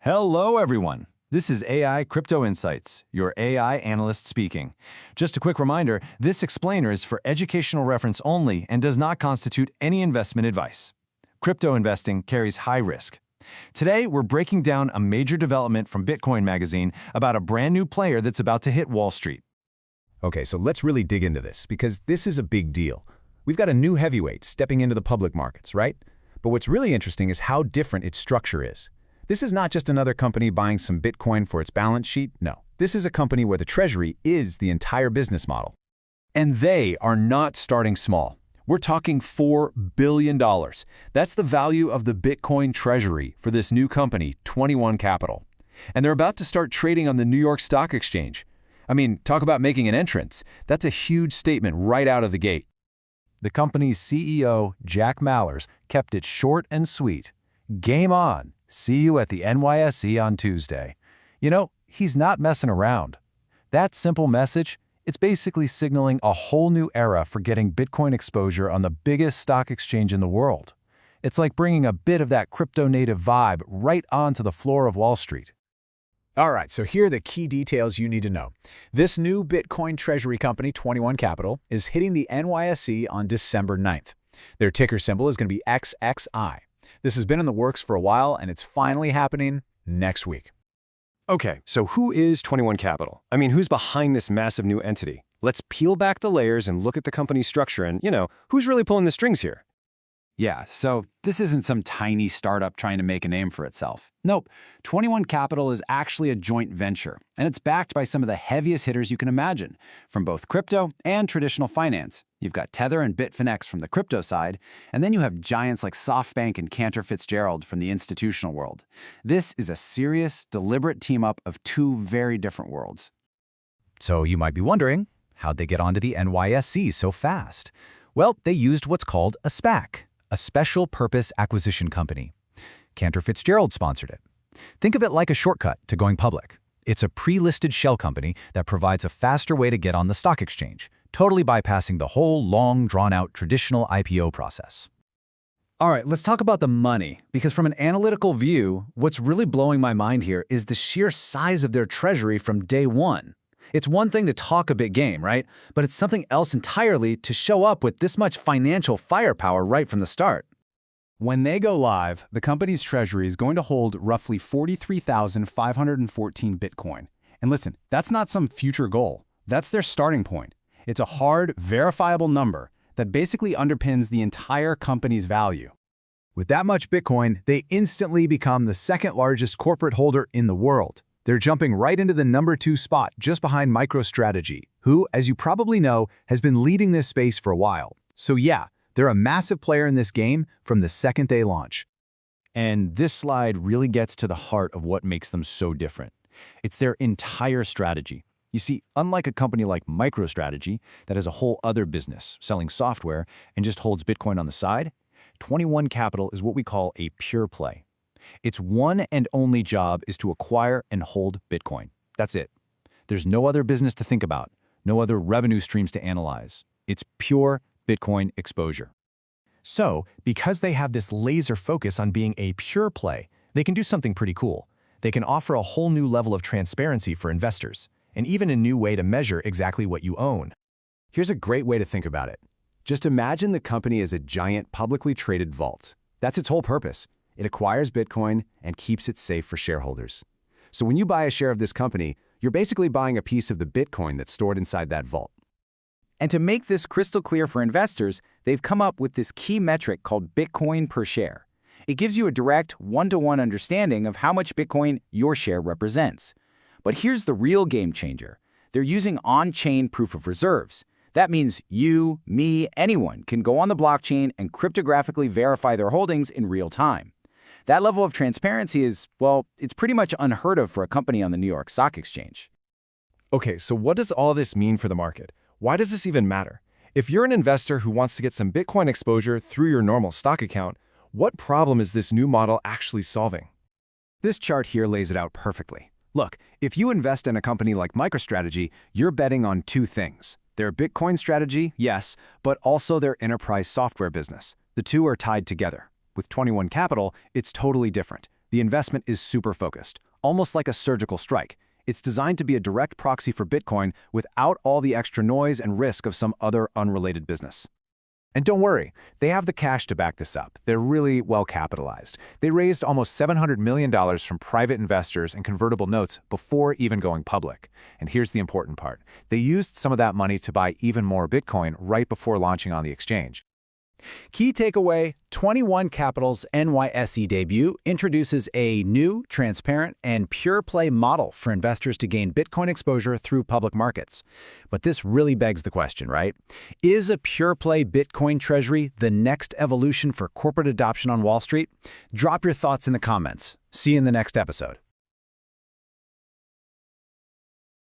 Hello, everyone. This is AI Crypto Insights, your AI analyst speaking. Just a quick reminder, this explainer is for educational reference only and does not constitute any investment advice. Crypto investing carries high risk. Today, we're breaking down a major development from Bitcoin Magazine about a brand new player that's about to hit Wall Street. Okay, so let's really dig into this, because this is a big deal. We've got a new heavyweight stepping into the public markets, right? But what's really interesting is how different its structure is. This is not just another company buying some Bitcoin for its balance sheet. No, this is a company where the treasury is the entire business model. And they are not starting small. We're talking $4 billion. That's the value of the Bitcoin treasury for this new company, 21 Capital. And they're about to start trading on the New York Stock Exchange. I mean, talk about making an entrance. That's a huge statement right out of the gate. The company's CEO, Jack Mallers, kept it short and sweet. Game on. See you at the NYSE on Tuesday. You know, he's not messing around. That simple message, it's basically signaling a whole new era for getting Bitcoin exposure on the biggest stock exchange in the world. It's like bringing a bit of that crypto-native vibe right onto the floor of Wall Street. All right, so here are the key details you need to know. This new Bitcoin treasury company, 21 Capital, is hitting the NYSE on December 9th. Their ticker symbol is going to be XXI. This has been in the works for a while, and it's finally happening next week. Okay, so who is 21 Capital? I mean, who's behind this massive new entity? Let's peel back the layers and look at the company's structure and, who's really pulling the strings here? Yeah, so this isn't some tiny startup trying to make a name for itself. Nope, 21 Capital is actually a joint venture, and it's backed by some of the heaviest hitters you can imagine, from both crypto and traditional finance. You've got Tether and Bitfinex from the crypto side, and then you have giants like SoftBank and Cantor Fitzgerald from the institutional world. This is a serious, deliberate team-up of two very different worlds. So you might be wondering, how'd they get onto the NYSE so fast? Well, they used what's called a SPAC, a special purpose acquisition company. Cantor Fitzgerald sponsored it. Think of it like a shortcut to going public. It's a pre-listed shell company that provides a faster way to get on the stock exchange, totally bypassing the whole long, drawn-out traditional IPO process. All right, let's talk about the money, because from an analytical view, what's really blowing my mind here is the sheer size of their treasury from day one. It's one thing to talk a big game, right? But it's something else entirely to show up with this much financial firepower right from the start. When they go live, the company's treasury is going to hold roughly 43,514 Bitcoin. And listen, that's not some future goal. That's their starting point. It's a hard, verifiable number that basically underpins the entire company's value. With that much Bitcoin, they instantly become the second largest corporate holder in the world. They're jumping right into the number 2 spot just behind MicroStrategy, who, as you probably know, has been leading this space for a while. So yeah, they're a massive player in this game from the second they launch. And this slide really gets to the heart of what makes them so different. It's their entire strategy. You see, unlike a company like MicroStrategy that has a whole other business, selling software, and just holds Bitcoin on the side, 21 Capital is what we call a pure play. Its one and only job is to acquire and hold Bitcoin. That's it. There's no other business to think about, no other revenue streams to analyze. It's pure Bitcoin exposure. So, because they have this laser focus on being a pure play, they can do something pretty cool. They can offer a whole new level of transparency for investors, and even a new way to measure exactly what you own. Here's a great way to think about it. Just imagine the company as a giant publicly traded vault. That's its whole purpose. It acquires Bitcoin and keeps it safe for shareholders. So when you buy a share of this company, you're basically buying a piece of the Bitcoin that's stored inside that vault. And to make this crystal clear for investors, they've come up with this key metric called Bitcoin per share. It gives you a direct one-to-one understanding of how much Bitcoin your share represents. But here's the real game changer. They're using on-chain proof of reserves. That means you, me, anyone can go on the blockchain and cryptographically verify their holdings in real time. That level of transparency is, well, it's pretty much unheard of for a company on the New York Stock Exchange. Okay, so what does all this mean for the market? Why does this even matter? If you're an investor who wants to get some Bitcoin exposure through your normal stock account, what problem is this new model actually solving? This chart here lays it out perfectly. Look, if you invest in a company like MicroStrategy, you're betting on two things. Their Bitcoin strategy, yes, but also their enterprise software business. The two are tied together. With 21 Capital, it's totally different. The investment is super focused, almost like a surgical strike. It's designed to be a direct proxy for Bitcoin without all the extra noise and risk of some other unrelated business. And don't worry, they have the cash to back this up. They're really well capitalized. They raised almost $700 million from private investors and convertible notes before even going public. And here's the important part. They used some of that money to buy even more Bitcoin right before launching on the exchange. Key takeaway, 21 Capital's NYSE debut introduces a new, transparent, and pure-play model for investors to gain Bitcoin exposure through public markets. But this really begs the question, right? Is a pure-play Bitcoin treasury the next evolution for corporate adoption on Wall Street? Drop your thoughts in the comments. See you in the next episode.